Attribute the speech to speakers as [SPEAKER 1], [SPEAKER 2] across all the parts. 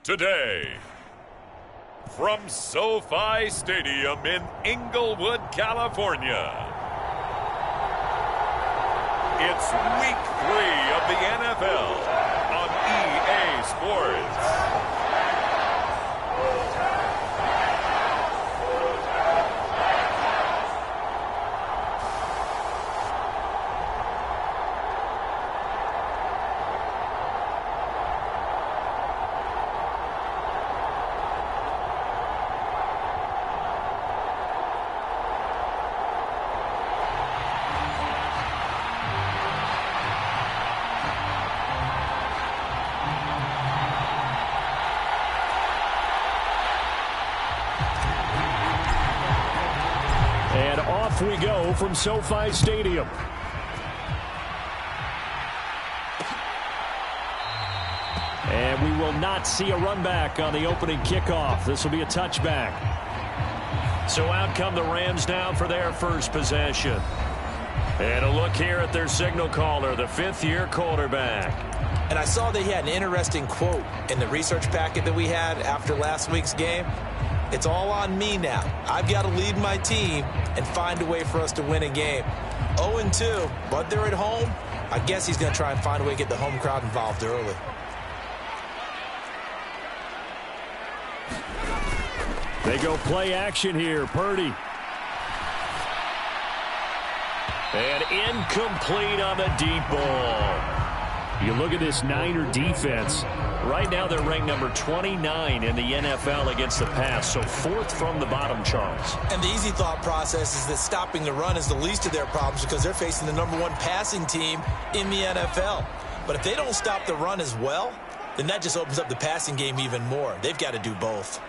[SPEAKER 1] today. From SoFi Stadium in Inglewood, California, it's Week 3 of the NFL on EA Sports.
[SPEAKER 2] And off we go from SoFi Stadium. And we will not see a run back on the opening kickoff. This will be a touchback. So out come the Rams now for their first possession. And a look here at their signal caller, the fifth-year quarterback.
[SPEAKER 3] And I saw that he had an interesting quote in the research packet that we had after last week's game. It's all on me now. I've got to lead my team and find a way for us to win a game. 0-2, but they're at home. I guess he's going to try and find a way to get the home crowd involved early.
[SPEAKER 2] They go play action here. Purdy. And incomplete on the deep ball. You look at this Niner defense. Right now they're ranked number 29 in the NFL against the pass, so fourth from the bottom, Charles.
[SPEAKER 3] And the easy thought process is that stopping the run is the least of their problems because they're facing the number 1 passing team in the NFL. But if they don't stop the run as well, then that just opens up the passing game even more. They've got to do both.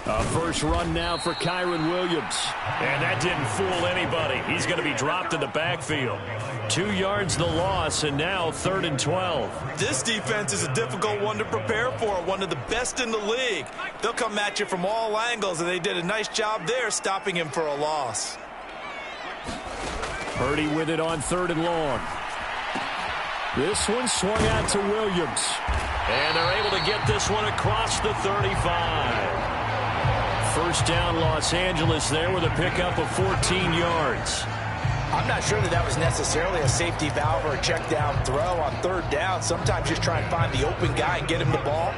[SPEAKER 2] A first run now for Kyren Williams. And that didn't fool anybody. He's going to be dropped in the backfield. 2 yards the loss, and now 3rd and 12.
[SPEAKER 3] This defense is a difficult one to prepare for, one of the best in the league. They'll come at you from all angles, and they did a nice job there stopping him for a loss.
[SPEAKER 2] Purdy with it on 3rd and long. This one swung out to Williams. And they're able to get this one across the 35. First down, Los Angeles there with a pickup of 14 yards.
[SPEAKER 3] I'm not sure that was necessarily a safety valve or a check down throw on 3rd down. Sometimes just try and find the open guy and get him the ball.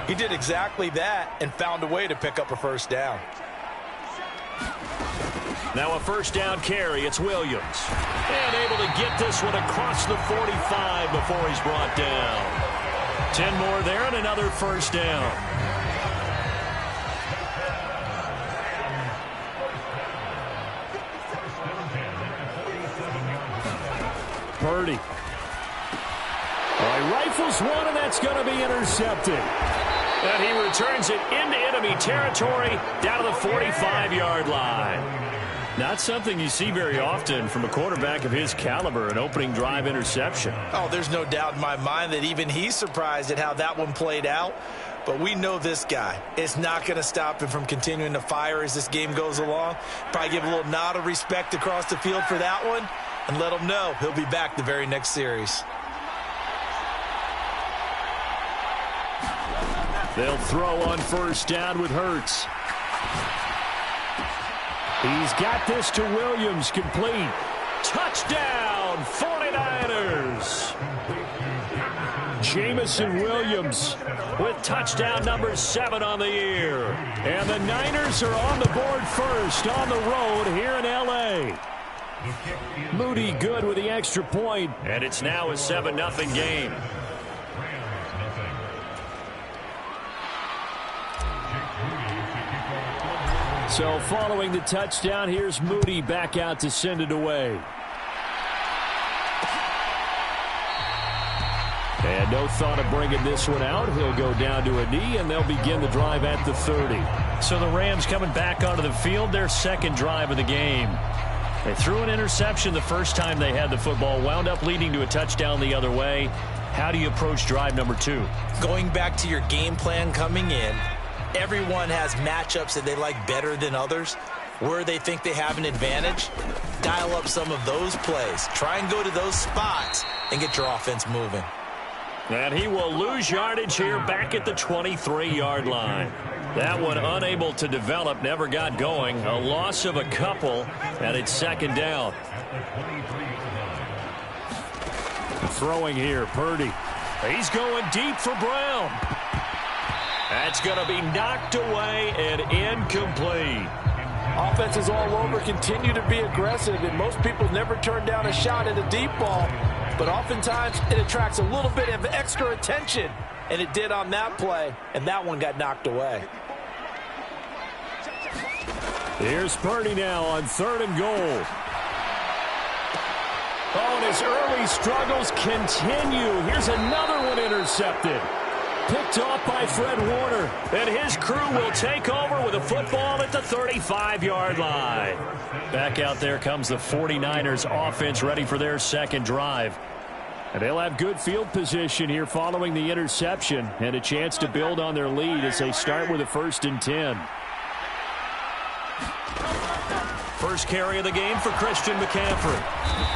[SPEAKER 3] He did exactly that and found a way to pick up a first down.
[SPEAKER 2] Now a first down carry. It's Williams. And able to get this one across the 45 before he's brought down. 10 more there and another first down. Purdy. Rifles one, and that's going to be intercepted. And he returns it into enemy territory down to the 45-yard line. Not something you see very often from a quarterback of his caliber, an opening drive interception.
[SPEAKER 3] Oh, there's no doubt in my mind that even he's surprised at how that one played out. But we know this guy. It's not going to stop him from continuing to fire as this game goes along. Probably give a little nod of respect across the field for that one. And let him know he'll be back the very next series.
[SPEAKER 2] They'll throw on first down with Hurts. He's got this to Williams, complete. Touchdown, 49ers. Jamison Williams with touchdown number 7 on the year. And the Niners are on the board first on the road here in L.A. Moody good with the extra point, and it's now a 7-0 game. So following the touchdown, here's Moody back out to send it away. And no thought of bringing this one out. He'll go down to a knee, and they'll begin the drive at the 30. So the Rams coming back onto the field, their second drive of the game. They threw an interception the first time they had the football, wound up leading to a touchdown the other way. How do you approach drive number 2?
[SPEAKER 3] Going back to your game plan coming in, everyone has matchups that they like better than others. Where they think they have an advantage, dial up some of those plays. Try and go to those spots and get your offense moving.
[SPEAKER 2] And he will lose yardage here back at the 23-yard line. That one unable to develop, never got going. A loss of a couple, and it's second down. Throwing here, Purdy. He's going deep for Brown. That's going to be knocked away and incomplete.
[SPEAKER 3] Offenses all over continue to be aggressive, and most people never turn down a shot at a deep ball. But oftentimes it attracts a little bit of extra attention, and it did on that play, and that one got knocked away.
[SPEAKER 2] Here's Purdy now on 3rd and goal. Oh, and his early struggles continue. Here's another one intercepted. Picked off by Fred Warner. And his crew will take over with a football at the 35-yard line. Back out there comes the 49ers offense ready for their second drive. And they'll have good field position here following the interception and a chance to build on their lead as they start with a 1st and 10. First carry of the game for Christian McCaffrey.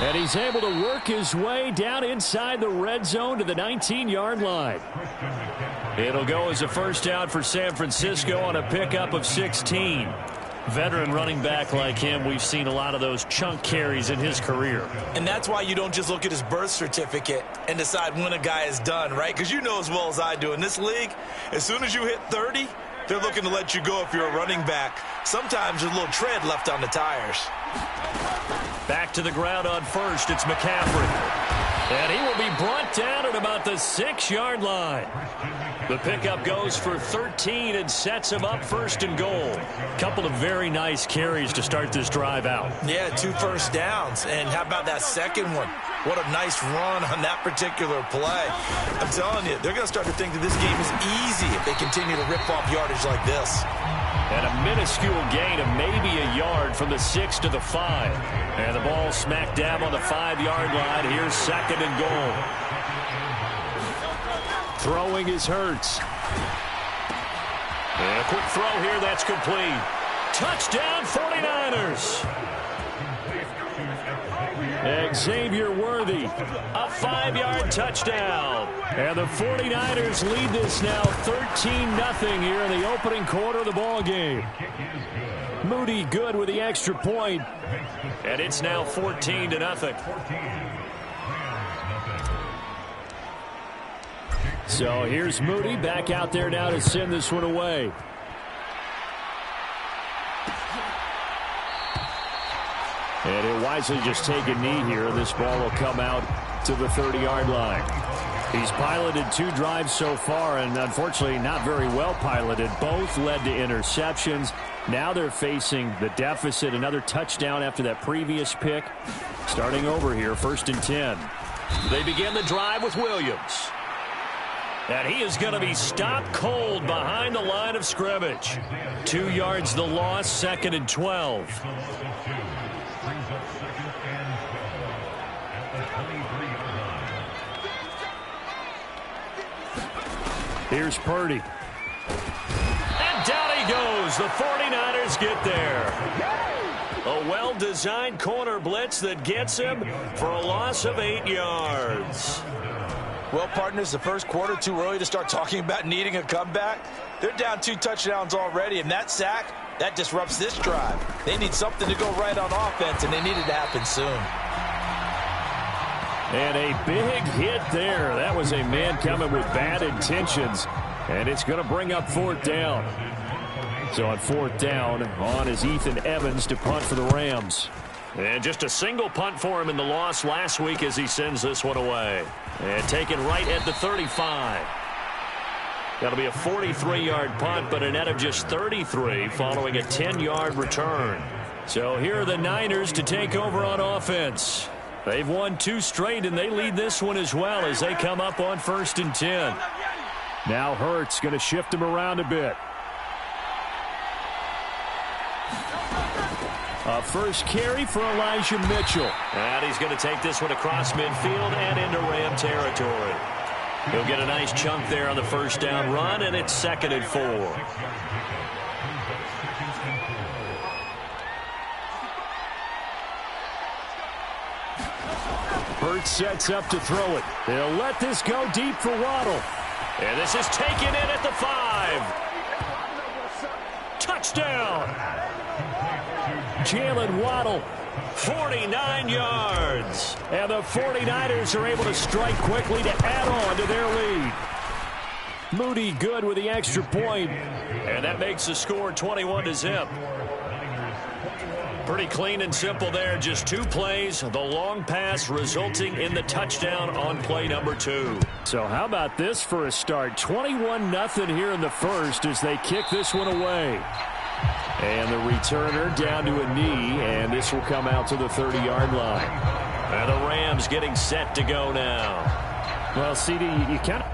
[SPEAKER 2] And he's able to work his way down inside the red zone to the 19-yard line. It'll go as a first down for San Francisco on a pickup of 16. Veteran running back like him, we've seen a lot of those chunk carries in his career.
[SPEAKER 3] And that's why you don't just look at his birth certificate and decide when a guy is done, right? Because you know as well as I do, in this league, as soon as you hit 30, they're looking to let you go if you're a running back. Sometimes there's a little tread left on the tires.
[SPEAKER 2] Back to the ground on first, it's McCaffrey. And he will be brought down at about the 6-yard line. The pickup goes for 13 and sets him up 1st and goal. Couple of very nice carries to start this drive out.
[SPEAKER 3] Yeah, 2 first downs. And how about that second one? What a nice run on that particular play. I'm telling you, they're going to start to think that this game is easy if they continue to rip off yardage like this.
[SPEAKER 2] And a minuscule gain of maybe a yard from the 6 to the 5. And the ball smack dab on the 5-yard line. Here's 2nd and goal. Throwing is Hurts. And a quick throw here, that's complete. Touchdown 49ers. Xavier Worthy, a 5-yard touchdown. And the 49ers lead this now 13-0 here in the opening quarter of the ball game. Moody good with the extra point. And it's now 14-0. So here's Moody back out there now to send this one away. And he'll wisely just take a knee here. This ball will come out to the 30-yard line. He's piloted 2 drives so far, and unfortunately not very well piloted. Both led to interceptions. Now they're facing the deficit. Another touchdown after that previous pick. Starting over here, 1st and 10. They begin the drive with Williams. And he is going to be stopped cold behind the line of scrimmage. 2 yards the loss, 2nd and 12. Here's Purdy. And down he goes. The 49ers get there. A well-designed corner blitz that gets him for a loss of 8 yards.
[SPEAKER 3] Well, partners, the first quarter, too early to start talking about needing a comeback. They're down 2 touchdowns already, and that sack, that disrupts this drive. They need something to go right on offense, and they need it to happen soon.
[SPEAKER 2] And a big hit there. That was a man coming with bad intentions, and it's going to bring up 4th down. So on 4th down, on is Ethan Evans to punt for the Rams. And just a single punt for him in the loss last week as he sends this one away. And taken right at the 35. That'll be a 43-yard punt, but a net of just 33 following a 10-yard return. So here are the Niners to take over on offense. They've won 2 straight, and they lead this one as well as they come up on 1st and 10. Now Hurts going to shift him around a bit. A first carry for Elijah Mitchell. And he's going to take this one across midfield and into Ram territory. He'll get a nice chunk there on the first down run, and it's 2nd and 4. Hurts sets up to throw it. They'll let this go deep for Waddle. And this is taken in at the 5. Touchdown. Jalen Waddle, 49 yards. And the 49ers are able to strike quickly to add on to their lead. Moody good with the extra point. And that makes the score 21-0. Pretty clean and simple there. Just 2 plays. The long pass resulting in the touchdown on play number 2. So how about this for a start? 21-0 here in the first as they kick this one away. And the returner down to a knee, and this will come out to the 30-yard line. And the Rams getting set to go now. Well, CD, you kind of...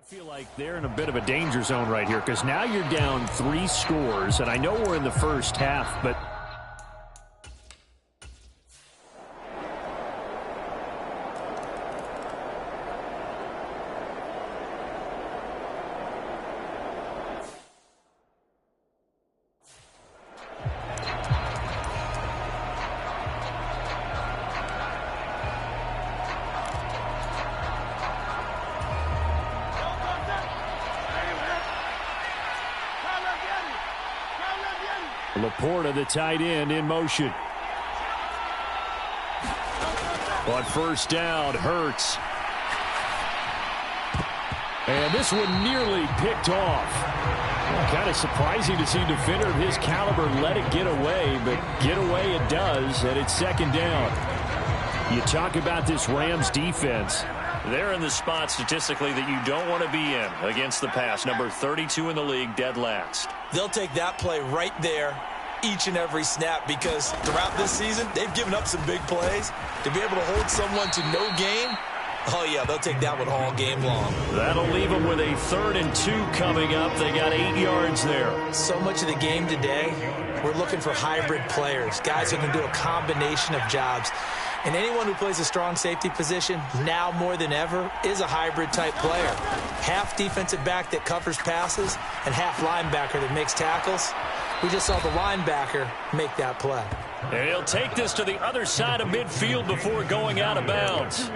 [SPEAKER 2] I feel like they're in a bit of a danger zone right here because now you're down 3 scores, and I know we're in the first half, but Laporta, the tight end, in motion. On first down, Hurts. And this one nearly picked off. Kind of surprising to see a defender of his caliber let it get away, but get away it does, and it's second down. You talk about this Rams defense. They're in the spot statistically that you don't want to be in against the pass. Number 32 in the league, dead last.
[SPEAKER 3] They'll take that play right there each and every snap because throughout this season, they've given up some big plays. To be able to hold someone to no gain, Oh, yeah, they'll take that one all game long.
[SPEAKER 2] That'll leave them with a 3rd and 2 coming up. They got 8 yards there.
[SPEAKER 3] So much of the game today, we're looking for hybrid players, guys who can do a combination of jobs. And anyone who plays a strong safety position, now more than ever, is a hybrid-type player. Half defensive back that covers passes and half linebacker that makes tackles. We just saw the linebacker make that play.
[SPEAKER 2] And he'll take this to the other side of midfield before going out of bounds.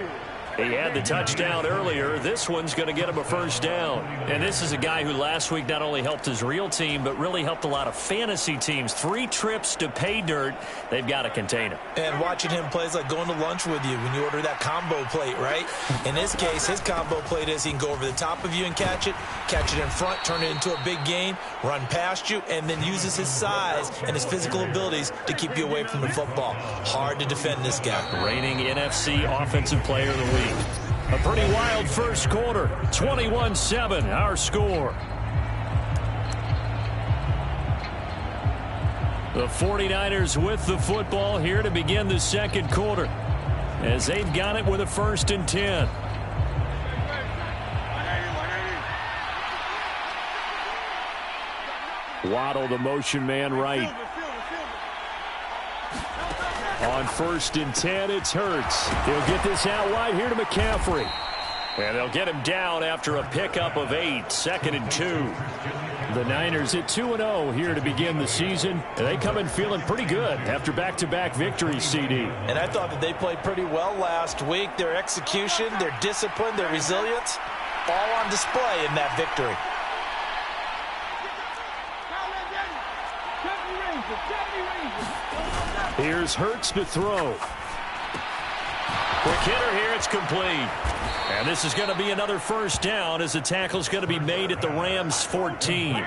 [SPEAKER 2] He had the touchdown earlier. This one's going to get him a 1st down. And this is a guy who last week not only helped his real team, but really helped a lot of fantasy teams. 3 trips to pay dirt. They've got to contain him.
[SPEAKER 3] And watching him play is like going to lunch with you when you order that combo plate, right? In this case, his combo plate is he can go over the top of you and catch it in front, turn it into a big gain, run past you, and then uses his size and his physical abilities to keep you away from the football. Hard to defend this guy.
[SPEAKER 2] Reigning NFC Offensive Player of the Week. A pretty wild first quarter. 21-7, our score. The 49ers with the football here to begin the second quarter, as they've got it with a 1st and 10. Waddle, the motion man right. On 1st and 10, it's Hurts. He'll get this out wide here to McCaffrey. And they'll get him down after a pickup of 8, 2nd and 2. The Niners at 2-0 here to begin the season. And they come in feeling pretty good after back-to-back victories, CD.
[SPEAKER 3] And I thought that they played pretty well last week. Their execution, their discipline, their resilience, all on display in that victory.
[SPEAKER 2] Here's Hurts to throw. Quick hitter here, it's complete. And this is going to be another 1st down as the tackle's going to be made at the Rams' 14.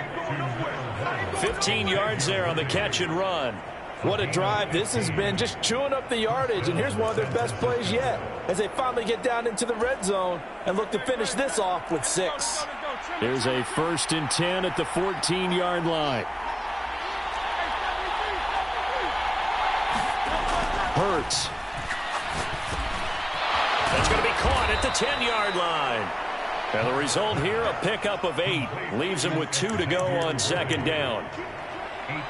[SPEAKER 2] 15 yards there on the catch and run.
[SPEAKER 3] What a drive this has been, just chewing up the yardage. And here's one of their best plays yet as they finally get down into the red zone and look to finish this off with 6.
[SPEAKER 2] Here's a 1st and 10 at the 14-yard line. Hurts. That's going to be caught at the 10-yard line. And the result here, a pickup of 8. Leaves him with 2 to go on 2nd down.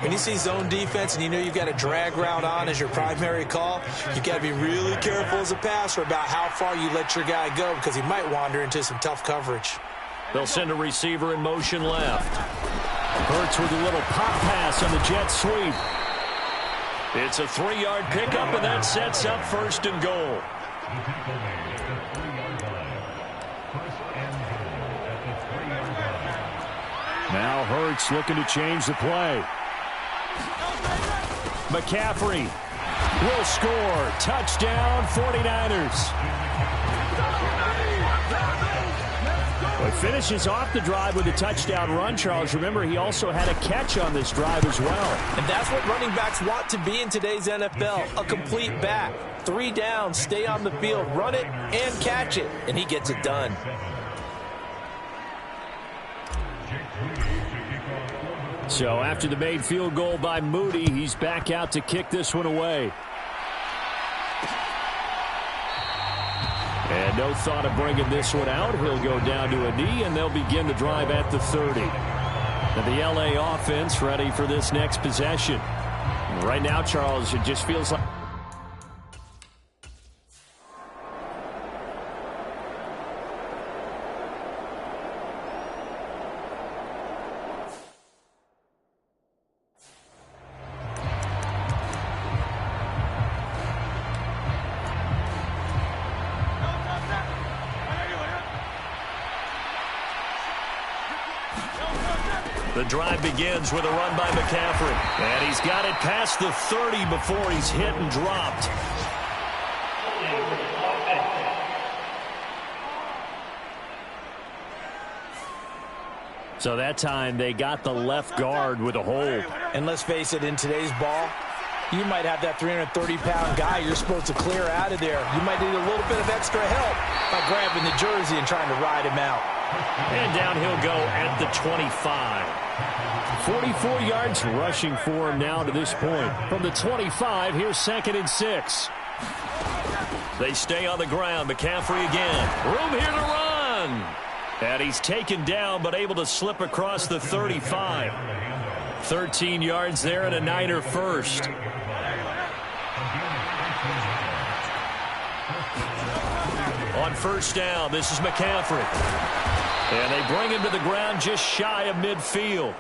[SPEAKER 3] When you see zone defense and you know you've got a drag route on as your primary call, you've got to be really careful as a passer about how far you let your guy go because he might wander into some tough coverage.
[SPEAKER 2] They'll send a receiver in motion left. Hurts with a little pop pass on the jet sweep. It's a 3-yard pickup, and that sets up 1st and goal. Now Hurts looking to change the play. McCaffrey will score. Touchdown, 49ers. But finishes off the drive with a touchdown run, Charles. Remember, he also had a catch on this drive as well.
[SPEAKER 3] And that's what running backs want to be in today's NFL, a complete back. 3 down, stay on the field, run it, and catch it. And he gets it done.
[SPEAKER 2] So after the made field goal by Moody, he's back out to kick this one away. And no thought of bringing this one out. He'll go down to a knee, and they'll begin the drive at the 30. And the LA offense ready for this next possession. Right now, Charles, it just feels like... The drive begins with a run by McCaffrey. And he's got it past the 30 before he's hit and dropped. So that time they got the left guard with a hold.
[SPEAKER 3] And let's face it, in today's ball, you might have that 330-pound guy you're supposed to clear out of there. You might need a little bit of extra help by grabbing the jersey and trying to ride him out.
[SPEAKER 2] And down he'll go at the 25. 44 yards rushing for him now to this point. From the 25, here's 2nd and 6. They stay on the ground. McCaffrey again. Room here to run. And he's taken down but able to slip across the 35. 13 yards there and a Niner first. On first down, this is McCaffrey. And they bring him to the ground just shy of midfield.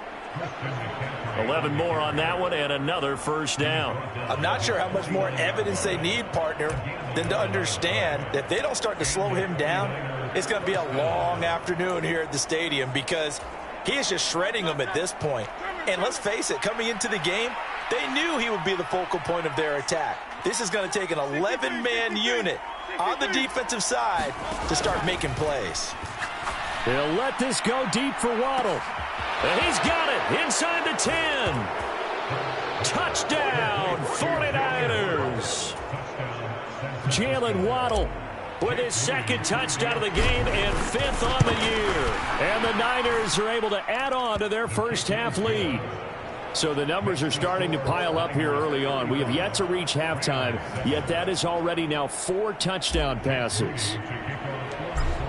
[SPEAKER 2] 11 more on that one and another first down.
[SPEAKER 3] I'm not sure how much more evidence they need, partner, than to understand that if they don't start to slow him down, it's going to be a long afternoon here at the stadium because he is just shredding them at this point. And let's face it, coming into the game, they knew he would be the focal point of their attack. This is going to take an 11-man unit on the defensive side to start making plays.
[SPEAKER 2] They'll let this go deep for Waddle. And he's got it inside the 10. Touchdown, 49ers. Jalen Waddle with his second touchdown of the game and fifth on the year. And the Niners are able to add on to their first half lead. So the numbers are starting to pile up here early on. We have yet to reach halftime, yet that is already now 4 touchdown passes.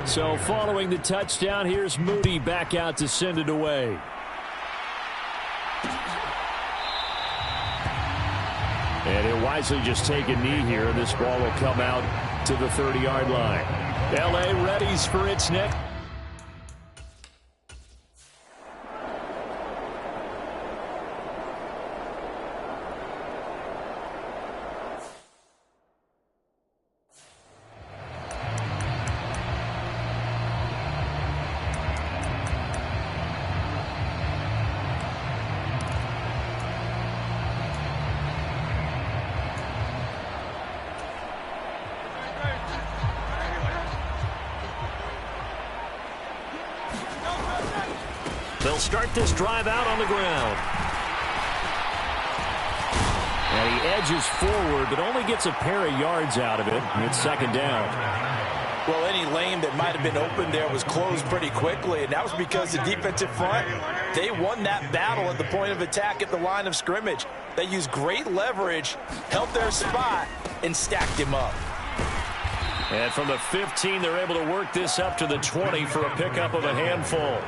[SPEAKER 2] So following the touchdown, here's Moody back out to send it away. And he'll wisely just take a knee here, and this ball will come out to the 30-yard line. L.A. readies for its next. They'll start this drive out on the ground. And he edges forward, but only gets a pair of yards out of it. And it's second down.
[SPEAKER 3] Well, any lane that might have been open there was closed pretty quickly, and that was because the defensive front, they won that battle at the point of attack at the line of scrimmage. They used great leverage, held their spot, and stacked him up.
[SPEAKER 2] And from the 15, they're able to work this up to the 20 for a pickup of a handful.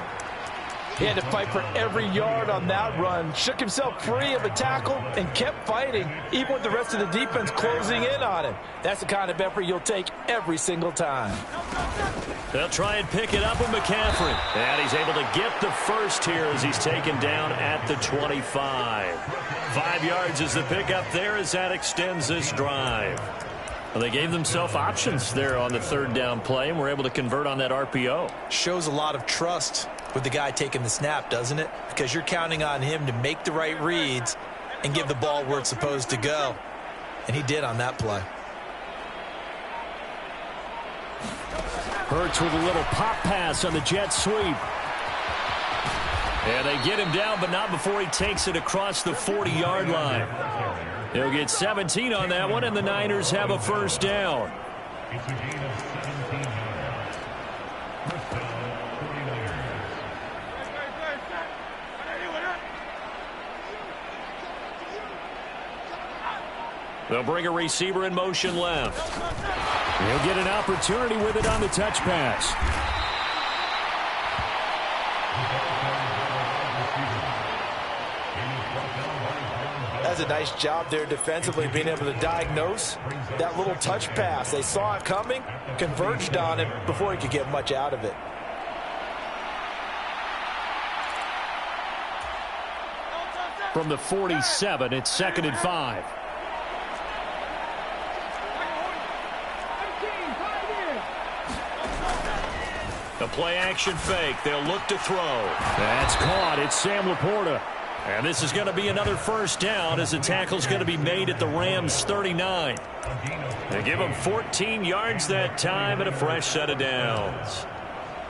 [SPEAKER 3] He had to fight for every yard on that run, shook himself free of a tackle, and kept fighting, even with the rest of the defense closing in on him. That's the kind of effort you'll take every single time.
[SPEAKER 2] They'll try and pick it up with McCaffrey. And he's able to get the first here as he's taken down at the 25. 5 yards is the pickup there as that extends this drive. Well, they gave themselves options there on the third down play and were able to convert on that RPO.
[SPEAKER 3] Shows a lot of trust with the guy taking the snap, doesn't it? Because you're counting on him to make the right reads and give the ball where it's supposed to go. And he did on that play.
[SPEAKER 2] Hurts with a little pop pass on the jet sweep. And they get him down, but not before he takes it across the 40-yard line. He'll get 17 on that one, and the Niners have a first down. They'll bring a receiver in motion left. He'll get an opportunity with it on the touch pass.
[SPEAKER 3] That's a nice job there defensively, being able to diagnose that little touch pass. They saw it coming, converged on it before he could get much out of it.
[SPEAKER 2] From the 47, it's 2nd and 5. A play-action fake. They'll look to throw. That's caught. It's Sam Laporta. And this is going to be another first down as the tackle's going to be made at the Rams' 39. They give them 14 yards that time and a fresh set of downs.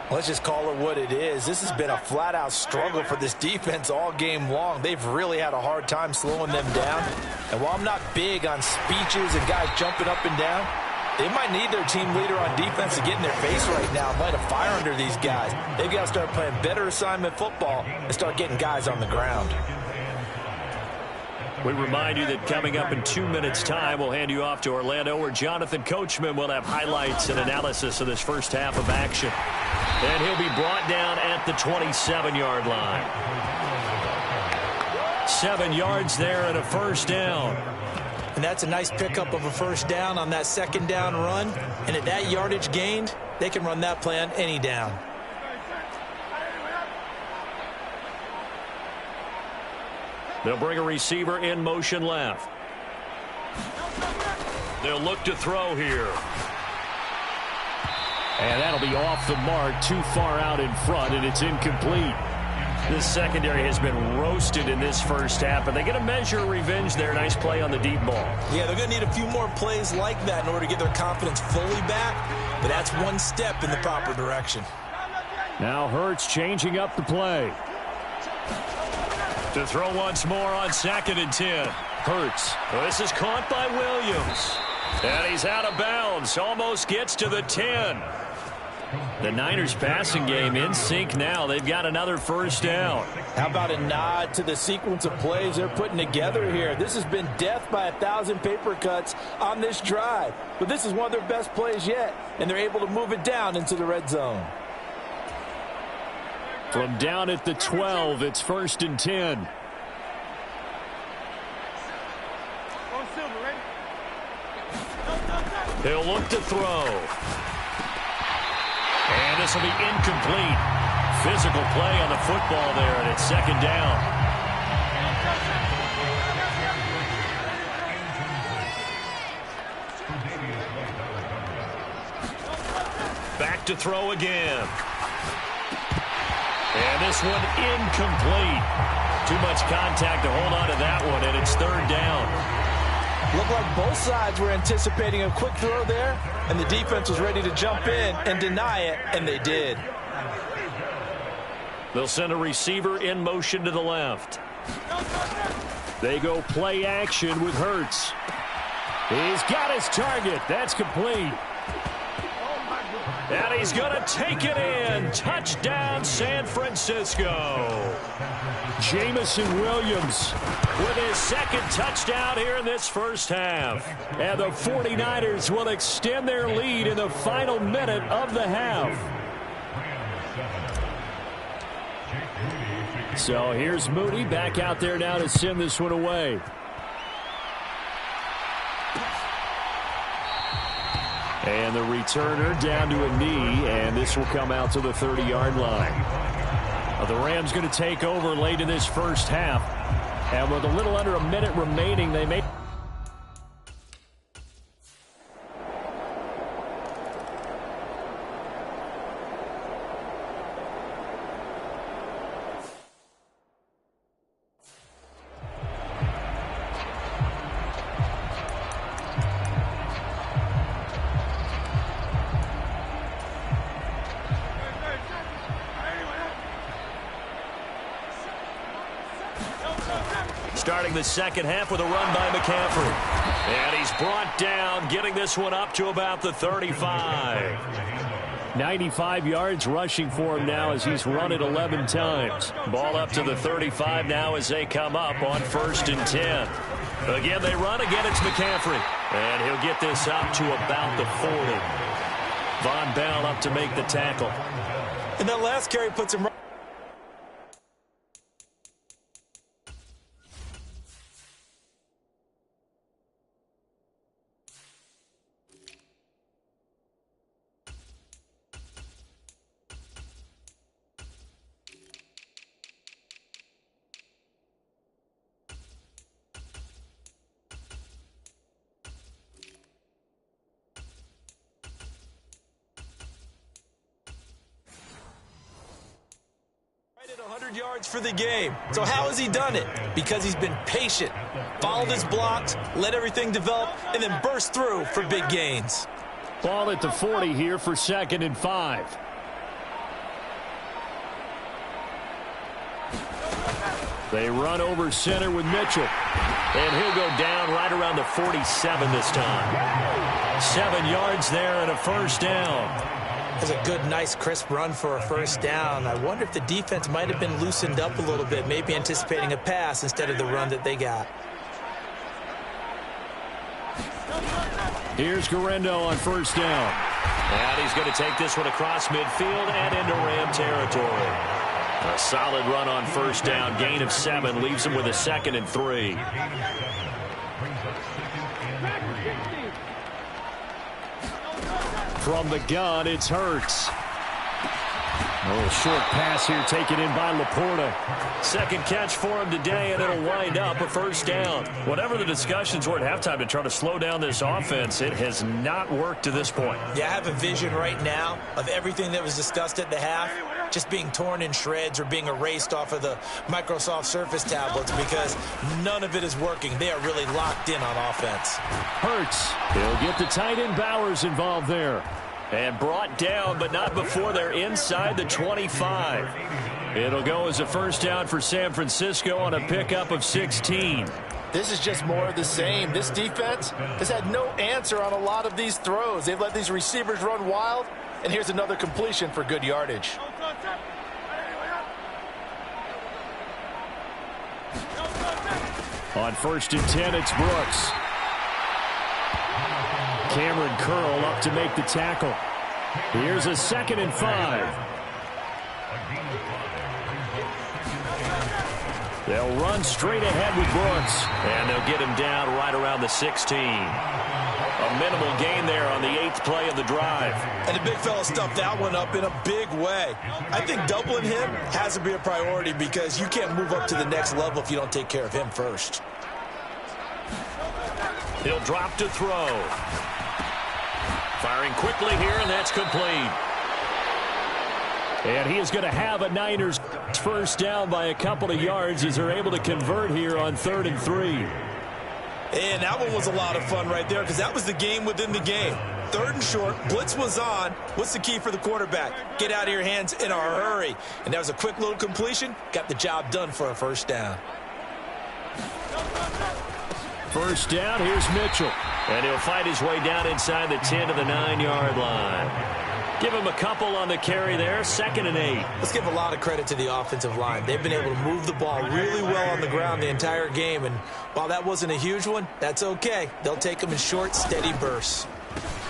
[SPEAKER 3] Let's just call it what it is. This has been a flat-out struggle for this defense all game long. They've really had a hard time slowing them down. And while I'm not big on speeches and guys jumping up and down, they might need their team leader on defense to get in their face right now and light a fire under these guys. They've got to start playing better assignment football and start getting guys on the ground.
[SPEAKER 2] We remind you that coming up in 2 minutes' time, we'll hand you off to Orlando, where Jonathan Coachman will have highlights and analysis of this first half of action. And he'll be brought down at the 27-yard line. 7 yards there and a first down.
[SPEAKER 3] And that's a nice pickup of a first down on that second down run. And at that yardage gained, they can run that play on any down.
[SPEAKER 2] They'll bring a receiver in motion left. They'll look to throw here. And that'll be off the mark, too far out in front, and it's incomplete. This secondary has been roasted in this first half, but they get a measure of revenge there. Nice play on the deep ball.
[SPEAKER 3] Yeah, they're going to need a few more plays like that in order to get their confidence fully back, but that's one step in the proper direction.
[SPEAKER 2] Now Hurts changing up the play. To throw once more on 2nd and 10. Hurts. Well, this is caught by Williams. And he's out of bounds. Almost gets to the 10. The Niners passing game in sync now. They've got another first down.
[SPEAKER 3] How about a nod to the sequence of plays they're putting together here? This has been death by 1,000 paper cuts on this drive. But this is one of their best plays yet, and they're able to move it down into the red zone.
[SPEAKER 2] From down at the 12, it's 1st and 10. He'll look to throw. And this will be incomplete. Physical play on the football there, and it's 2nd down. Back to throw again. And this one incomplete. Too much contact to hold on to that one, and it's 3rd down.
[SPEAKER 3] Looked like both sides were anticipating a quick throw there, and the defense was ready to jump in and deny it, and they did.
[SPEAKER 2] They'll send a receiver in motion to the left. They go play action with Hurts. He's got his target. That's complete. And he's going to take it in. Touchdown, San Francisco. Jamison Williams with his 2nd touchdown here in this first half. And the 49ers will extend their lead in the final minute of the half. So here's Mooney back out there now to send this one away. And the returner down to a knee, and this will come out to the 30-yard line. The Rams going to take over late in this first half. And with a little under a minute remaining, they may... Starting the second half with a run by McCaffrey. And he's brought down, getting this one up to about the 35. 95 yards rushing for him now as he's run it 11 times. Ball up to the 35 now as they come up on 1st and 10. Again, they run. Again, it's McCaffrey. And he'll get this up to about the 40. Von Bell up to make the tackle.
[SPEAKER 3] And that last carry puts him right. At 100 yards for the game. So how has he done it? Because he's been patient, followed his blocks, let everything develop, and then burst through for big gains.
[SPEAKER 2] Ball at the 40 here for 2nd and 5. They run over center with Mitchell. And he'll go down right around the 47 this time. 7 yards there and a first down.
[SPEAKER 3] That's a good, nice, crisp run for a first down. I wonder if the defense might have been loosened up a little bit, maybe anticipating a pass instead of the run that they got.
[SPEAKER 2] Here's Guerrero on first down. And he's going to take this one across midfield and into Ram territory. A solid run on first down. Gain of 7 leaves him with a 2nd and 3. From the gun, it's Hurts. A little short pass here taken in by Laporta. Second catch for him today, and it'll wind up a first down. Whatever the discussions were at halftime to try to slow down this offense, it has not worked to this point.
[SPEAKER 3] Yeah, I have a vision right now of everything that was discussed at the half just being torn in shreds or being erased off of the Microsoft Surface tablets because none of it is working. They are really locked in on offense.
[SPEAKER 2] Hurts. He'll get the tight end Bowers involved there. And brought down, but not before they're inside the 25. It'll go as a first down for San Francisco on a pickup of 16.
[SPEAKER 4] This is just more of the same. This defense has had no answer on a lot of these throws. They've let these receivers run wild, and here's another completion for good yardage.
[SPEAKER 2] On 1st and 10, it's Brooks. Cameron Curl up to make the tackle. Here's a 2nd and 5. They'll run straight ahead with Brooks. And they'll get him down right around the 16. A minimal gain there on the 8th play of the drive.
[SPEAKER 3] And the big fella stuffed that one up in a big way. I think doubling him has to be a priority because you can't move up to the next level if you don't take care of him first.
[SPEAKER 2] He'll drop to throw. Firing quickly here, and that's complete. And he is going to have a Niners first down by a couple of yards as they're able to convert here on 3rd and 3.
[SPEAKER 3] And that one was a lot of fun right there because that was the game within the game. 3rd and short, blitz was on. What's the key for the quarterback? Get out of your hands in a hurry. And that was a quick little completion. Got the job done for a first down.
[SPEAKER 2] First down, here's Mitchell. And he'll fight his way down inside the 10 to the 9-yard line. Give him a couple on the carry there, 2nd and 8.
[SPEAKER 3] Let's give a lot of credit to the offensive line. They've been able to move the ball really well on the ground the entire game. And while that wasn't a huge one, that's okay. They'll take them in short, steady bursts.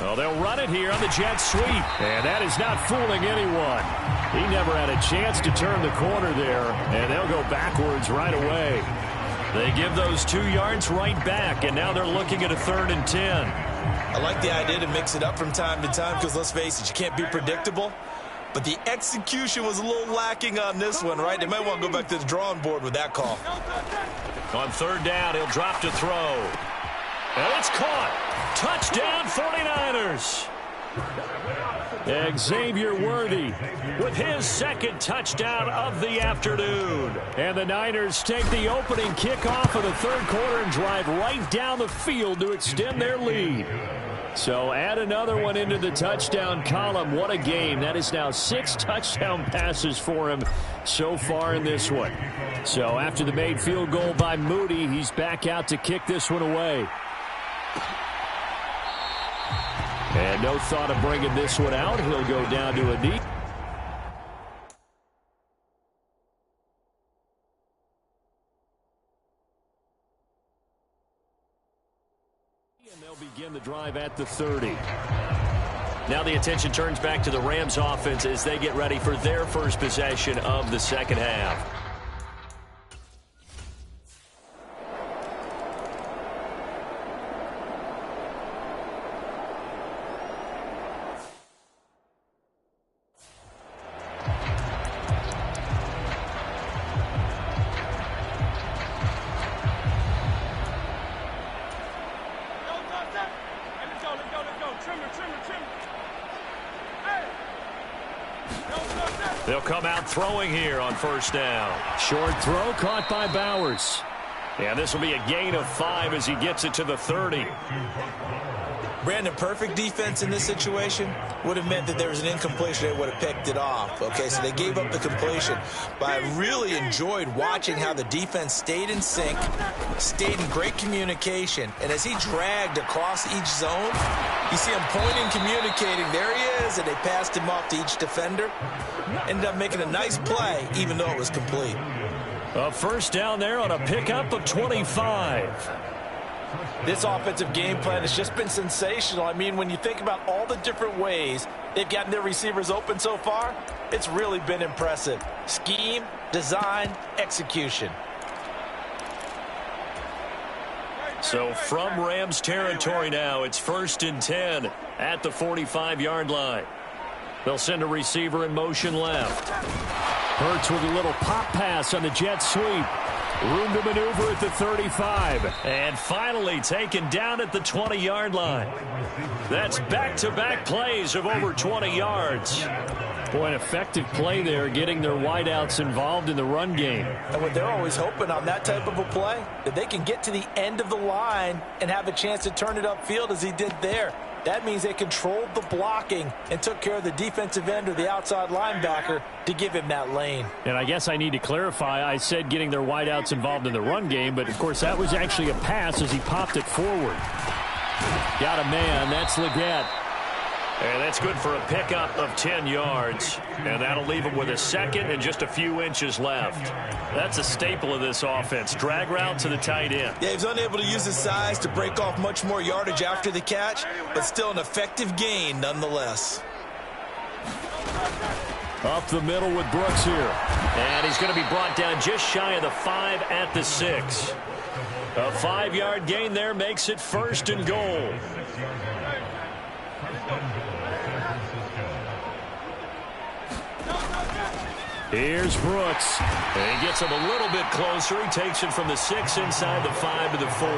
[SPEAKER 2] Well, they'll run it here on the jet sweep. And that is not fooling anyone. He never had a chance to turn the corner there. And they'll go backwards right away. They give those 2 yards right back, and now they're looking at a 3rd and 10.
[SPEAKER 3] I like the idea to mix it up from time to time because, let's face it, you can't be predictable. But the execution was a little lacking on this one, right? They might want to go back to the drawing board with that call.
[SPEAKER 2] On 3rd down, he'll drop to throw. And it's caught. Touchdown, 49ers. Xavier Worthy with his 2nd touchdown of the afternoon. And the Niners take the opening kickoff of the 3rd quarter and drive right down the field to extend their lead. So add another one into the touchdown column. What a game. That is now 6 touchdown passes for him so far in this one. So after the made field goal by Moody, he's back out to kick this one away. And no thought of bringing this one out. He'll go down to a knee. And they'll begin the drive at the 30. Now the attention turns back to the Rams offense as they get ready for their first possession of the 2nd half. They'll come out throwing here on 1st down. Short throw caught by Bowers. And this will be a gain of 5 as he gets it to the 30.
[SPEAKER 3] Brandon, perfect defense in this situation would have meant that there was an incompletion. They would have picked it off. Okay, so they gave up the completion. But I really enjoyed watching how the defense stayed in sync, stayed in great communication. And as he dragged across each zone, you see him pointing, communicating. There he is, and they passed him off to each defender. Ended up making a nice play, even though it was complete.
[SPEAKER 2] A first down there on a pickup of 25.
[SPEAKER 4] This offensive game plan has just been sensational. I mean, when you think about all the different ways they've gotten their receivers open so far, it's really been impressive. Scheme, design, execution.
[SPEAKER 2] So from Rams territory now, it's 1st and 10 at the 45-yard line. They'll send a receiver in motion left. Hurts with a little pop pass on the jet sweep. Room to maneuver at the 35. And finally taken down at the 20-yard line. That's back-to-back plays of over 20 yards. Boy, an effective play there, getting their wideouts involved in the run game.
[SPEAKER 4] And what they're always hoping on that type of a play, that they can get to the end of the line and have a chance to turn it upfield as he did there. That means they controlled the blocking and took care of the defensive end or the outside linebacker to give him that lane.
[SPEAKER 2] And I guess I need to clarify, I said getting their wideouts involved in the run game, but of course that was actually a pass as he popped it forward. Got a man, that's Leggett. And that's good for a pickup of 10 yards. And that'll leave him with a second and just a few inches left. That's a staple of this offense. Drag route to the tight end.
[SPEAKER 3] Yeah, he's unable to use his size to break off much more yardage after the catch, but still an effective gain nonetheless.
[SPEAKER 2] Up the middle with Brooks here. And he's going to be brought down just shy of the 5 at the 6. A 5-yard gain there makes it 1st and goal. Here's Brooks. And he gets him a little bit closer. He takes it from the 6 inside the 5 to the 4.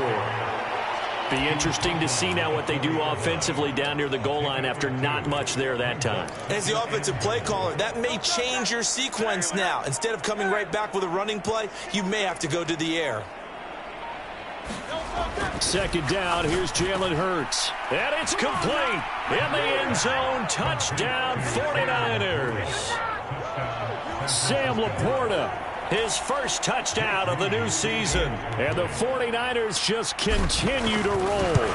[SPEAKER 2] Be interesting to see now what they do offensively down near the goal line after not much there that time.
[SPEAKER 3] As the offensive play caller, that may change your sequence now. Instead of coming right back with a running play, you may have to go to the air.
[SPEAKER 2] 2nd down, here's Jalen Hurts. And it's complete. In the end zone, touchdown 49ers. Sam Laporta, his first touchdown of the new season. And the 49ers just continue to roll.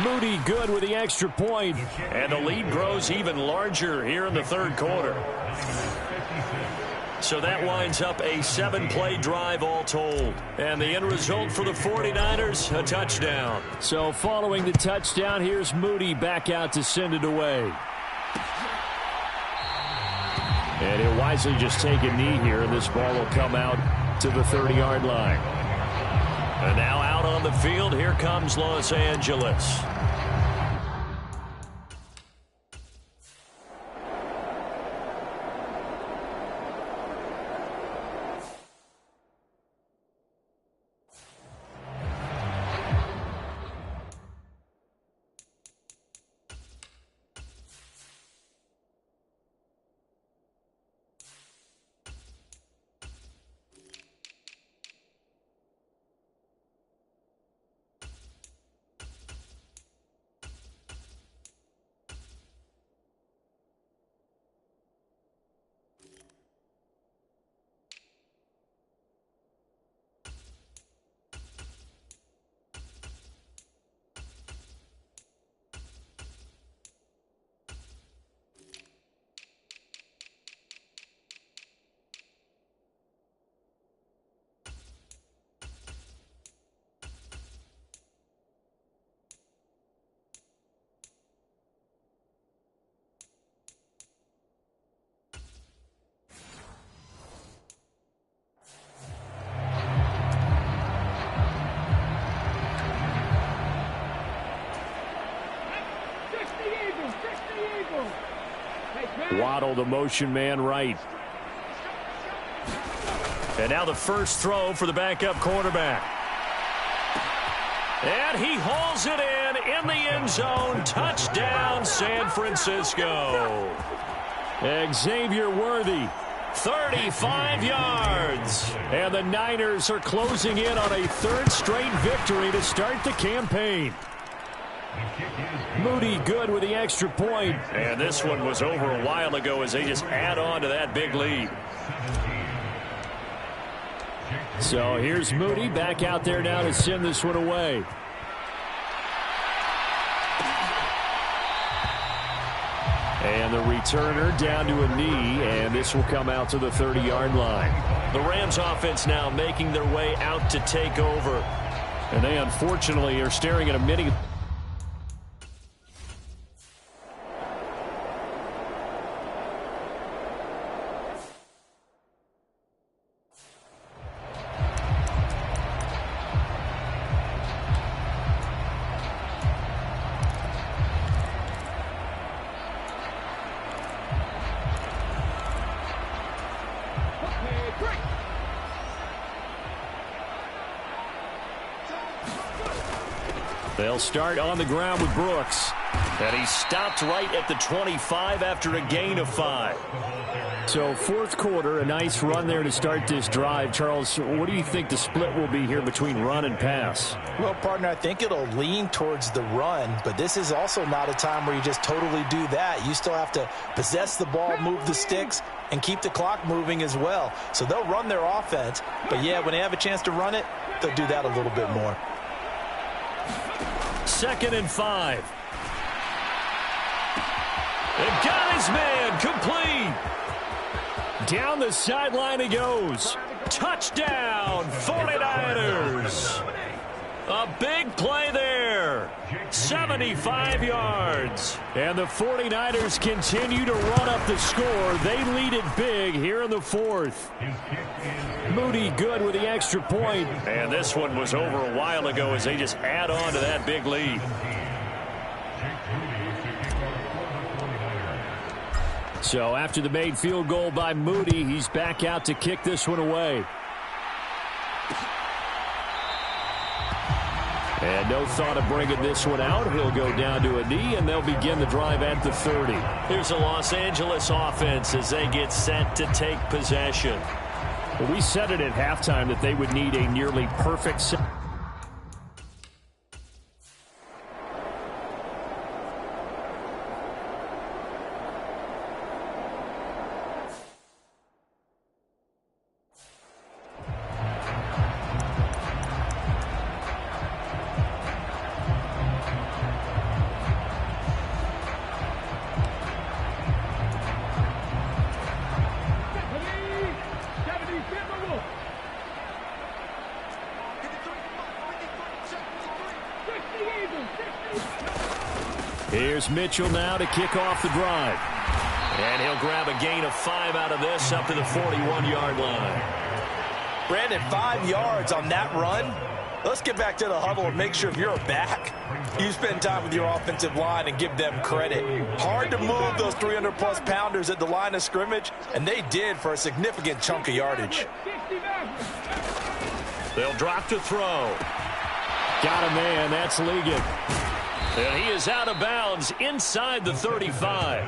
[SPEAKER 2] Moody good with the extra point. And the lead grows even larger here in the 3rd quarter. So that winds up a 7-play drive all told. And the end result for the 49ers, a touchdown. So following the touchdown, here's Moody back out to send it away. And he'll wisely just take a knee here, and this ball will come out to the 30-yard line. And now out on the field, here comes Los Angeles. Waddle, the motion man right. And now the first throw for the backup quarterback. And he hauls it in the end zone. Touchdown, San Francisco. Xavier Worthy, 35 yards. And the Niners are closing in on a 3rd straight victory to start the campaign. Moody good with the extra point. And this one was over a while ago as they just add on to that big lead. So here's Moody back out there now to send this one away. And the returner down to a knee, and this will come out to the 30-yard line. The Rams offense now making their way out to take over. And they unfortunately are staring at a mini. They'll start on the ground with Brooks. And he stopped right at the 25 after a gain of 5. So fourth quarter, a nice run there to start this drive. Charles, what do you think the split will be here between run and pass?
[SPEAKER 4] Well, partner, I think it'll lean towards the run, but this is also not a time where you just totally do that. You still have to possess the ball, move the sticks, and keep the clock moving as well. So they'll run their offense, but yeah, when they have a chance to run it, they'll do that a little bit more.
[SPEAKER 2] 2nd and 5. They've got his man complete. Down the sideline he goes. Touchdown, 49ers. A big play there. 75 yards. And the 49ers continue to run up the score. They lead it big here in the fourth. Moody good with the extra point. And this one was over a while ago as they just add on to that big lead. So after the made field goal by Moody, he's back out to kick this one away. And no thought of bringing this one out. He'll go down to a knee, and they'll begin the drive at the 30. Here's the Los Angeles offense as they get set to take possession. Well, we said it at halftime that they would need a nearly perfect set. Here's Mitchell now to kick off the drive. And he'll grab a gain of 5 out of this up to the 41-yard line.
[SPEAKER 4] Brandon, 5 yards on that run. Let's get back to the huddle and make sure if you're a back, you spend time with your offensive line and give them credit. Hard to move those 300-plus pounders at the line of scrimmage, and they did for a significant chunk of yardage.
[SPEAKER 2] They'll drop to throw. Got a man. That's Ligon. And he is out of bounds inside the 35.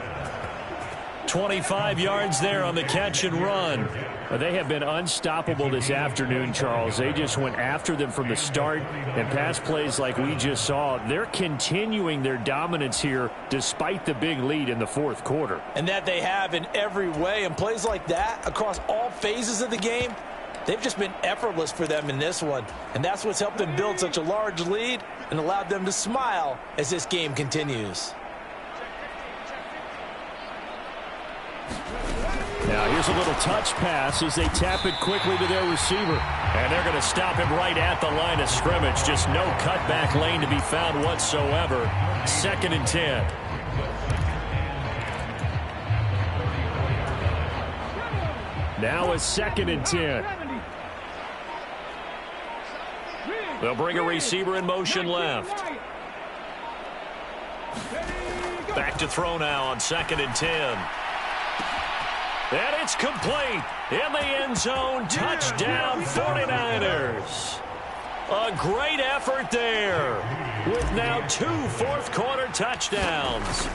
[SPEAKER 2] 25 yards there on the catch and run. They have been unstoppable this afternoon, Charles. They just went after them from the start, and pass plays like we just saw. They're continuing their dominance here despite the big lead in the fourth quarter.
[SPEAKER 4] And that they have in every way. And plays like that across all phases of the game, they've just been effortless for them in this one. And that's what's helped them build such a large lead and allowed them to smile as this game continues.
[SPEAKER 2] Now here's a little touch pass as they tap it quickly to their receiver. And they're going to stop him right at the line of scrimmage. Just no cutback lane to be found whatsoever. 2nd and 10. Now a 2nd and 10. They'll bring a receiver in motion left. Back to throw now on 2nd and 10. And it's complete in the end zone. Touchdown 49ers. A great effort there with now 2 fourth-quarter touchdowns.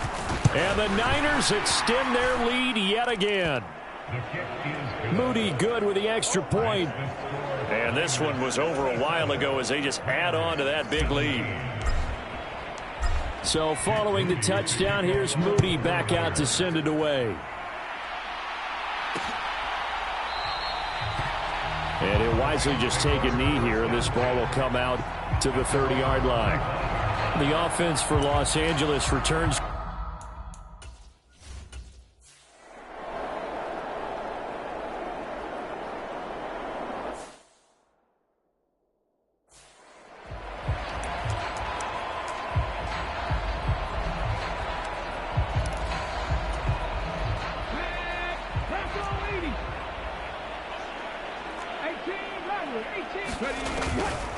[SPEAKER 2] And the Niners extend their lead yet again. Moody good with the extra point. And this one was over a while ago as they just add on to that big lead. So following the touchdown, here's Moody back out to send it away. And he'll wisely just take a knee here, and this ball will come out to the 30-yard line. The offense for Los Angeles returns.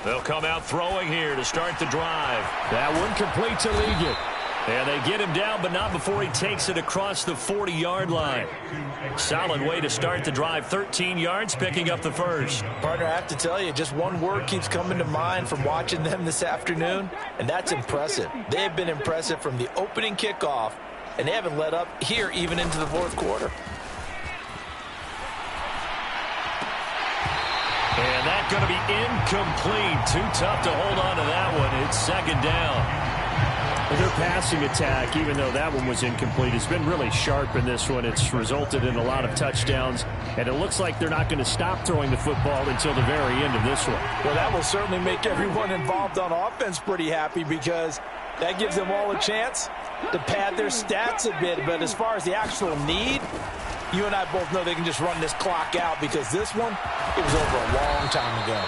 [SPEAKER 2] They'll come out throwing here to start the drive. That one complete to Ligon. And they get him down, but not before he takes it across the 40-yard line. Solid way to start the drive. 13 yards, picking up the first.
[SPEAKER 4] Partner, I have to tell you, just one word keeps coming to mind from watching them this afternoon, and that's impressive. They have been impressive from the opening kickoff, and they haven't let up here even into the fourth quarter.
[SPEAKER 2] And that's going to be incomplete. Too tough to hold on to that one. It's second down. Their passing attack, even though that one was incomplete, has been really sharp in this one. It's resulted in a lot of touchdowns, and it looks like they're not going to stop throwing the football until the very end of this one.
[SPEAKER 4] Well, that will certainly make everyone involved on offense pretty happy, because that gives them all a chance to pad their stats a bit. But as far as the actual need, you and I both know they can just run this clock out, because this one, it was over a long time ago.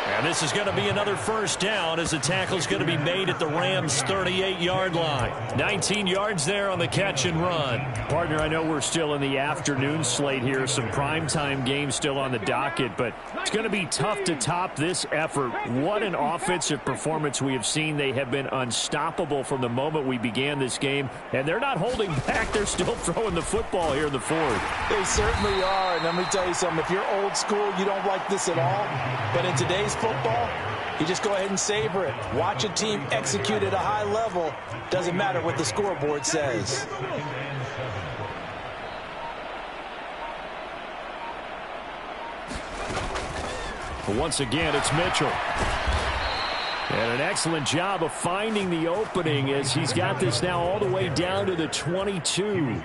[SPEAKER 2] And this is going to be another first down, as the tackle's going to be made at the Rams' 38-yard line. 19 yards there on the catch and run. Partner, I know we're still in the afternoon slate here. Some primetime games still on the docket, but it's going to be tough to top this effort. What an offensive performance we have seen. They have been unstoppable from the moment we began this game, and they're not holding back. They're still throwing the football here in the fourth.
[SPEAKER 4] They certainly are, and let me tell you something. If you're old school, you don't like this at all, but in today's football, you just go ahead and savor it. Watch a team execute at a high level. Doesn't matter what the scoreboard says.
[SPEAKER 2] But once again, it's Mitchell. And an excellent job of finding the opening, as he's got this now all the way down to the 22.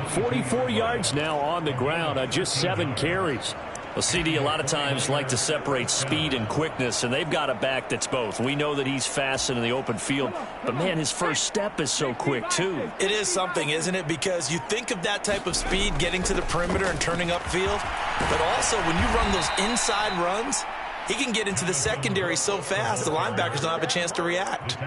[SPEAKER 2] 44 yards now on the ground on just 7 carries. Well, CD, a lot of times like to separate speed and quickness, and they've got a back that's both. We know that he's fast in the open field, but, man, his first step is so quick, too.
[SPEAKER 3] It is something, isn't it? Because you think of that type of speed getting to the perimeter and turning upfield, but also when you run those inside runs, he can get into the secondary so fast the linebackers don't have a chance to react.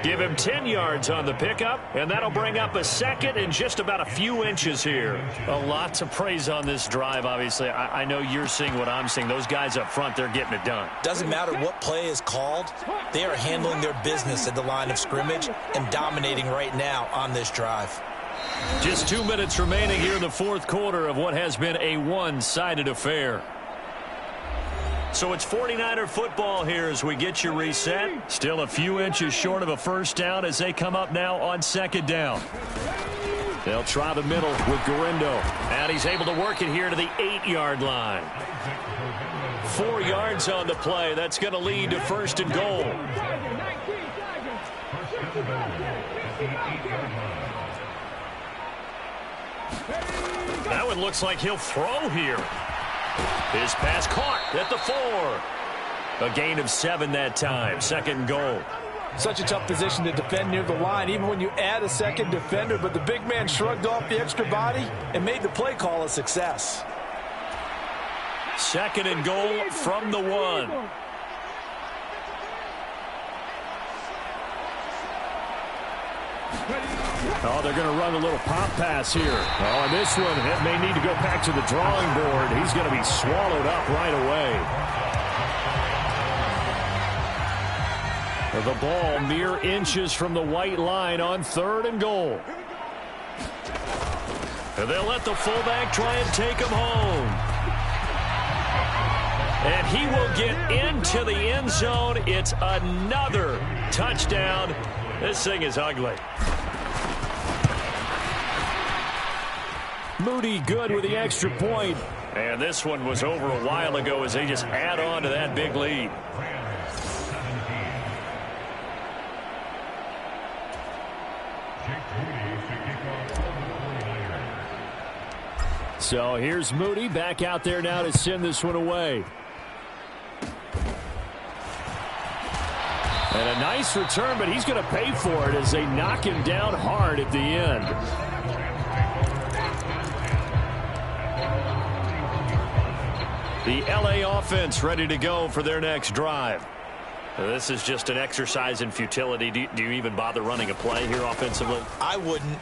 [SPEAKER 2] Give him 10 yards on the pickup, and that'll bring up a second in just about a few inches here. A lot to praise on this drive, obviously. I know you're seeing what I'm seeing. Those guys up front, they're getting it done.
[SPEAKER 3] Doesn't matter what play is called. They are handling their business at the line of scrimmage and dominating right now on this drive.
[SPEAKER 2] Just 2 minutes remaining here in the fourth quarter of what has been a one-sided affair. So it's 49er football here as we get you reset. Still a few inches short of a first down as they come up now on second down. They'll try the middle with Garindo. And he's able to work it here to the 8-yard line. 4 yards on the play. That's going to lead to first and goal. That one looks like he'll throw here. His pass caught at the 4. A gain of 7 that time. Second goal.
[SPEAKER 4] Such a tough position to defend near the line, even when you add a second defender, but the big man shrugged off the extra body and made the play call a success.
[SPEAKER 2] Second and goal from the 1. Oh, they're going to run a little pop pass here. Oh, and this one, it may need to go back to the drawing board. He's going to be swallowed up right away. The ball mere inches from the white line on third and goal. And they'll let the fullback try and take him home. And he will get into the end zone. It's another touchdown. This thing is ugly. Moody good with the extra point. And this one was over a while ago as they just add on to that big lead. So here's Moody back out there now to send this one away. And a nice return, but he's going to pay for it as they knock him down hard at the end. The LA offense ready to go for their next drive. This is just an exercise in futility. Do you even bother running a play here offensively?
[SPEAKER 3] I wouldn't,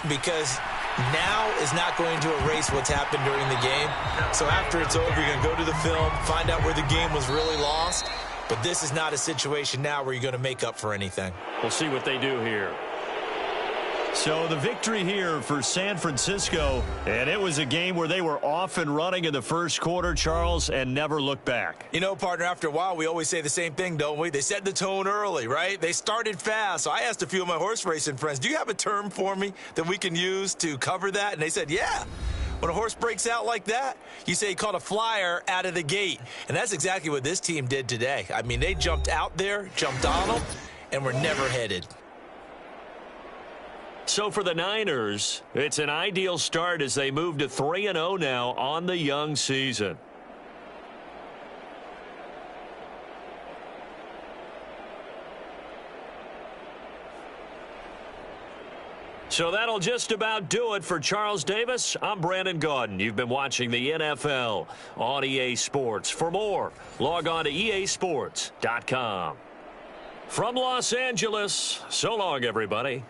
[SPEAKER 3] because Now is not going to erase what's happened during the game. So after it's over, you're going to go to the film, find out where the game was really lost. But this is not a situation now where you're going to make up for anything.
[SPEAKER 2] We'll see what they do here.
[SPEAKER 5] So the victory here for San Francisco, and it was a game where they were off and running in the first quarter, Charles, and never looked back.
[SPEAKER 3] You know, partner, after a while, we always say the same thing, don't we? They set the tone early, right? They started fast. So I asked a few of my horse racing friends, do you have a term for me that we can use to cover that? And they said, yeah. When a horse breaks out like that, you say he caught a flyer out of the gate. And that's exactly what this team did today. I mean, they jumped out there, jumped on them, and were never headed.
[SPEAKER 2] So for the Niners, it's an ideal start as they move to 3-0 now on the young season. So that'll just about do it for Charles Davis. I'm Brandon Gaudin. You've been watching the NFL on EA Sports. For more, log on to easports.com. From Los Angeles, so long, everybody.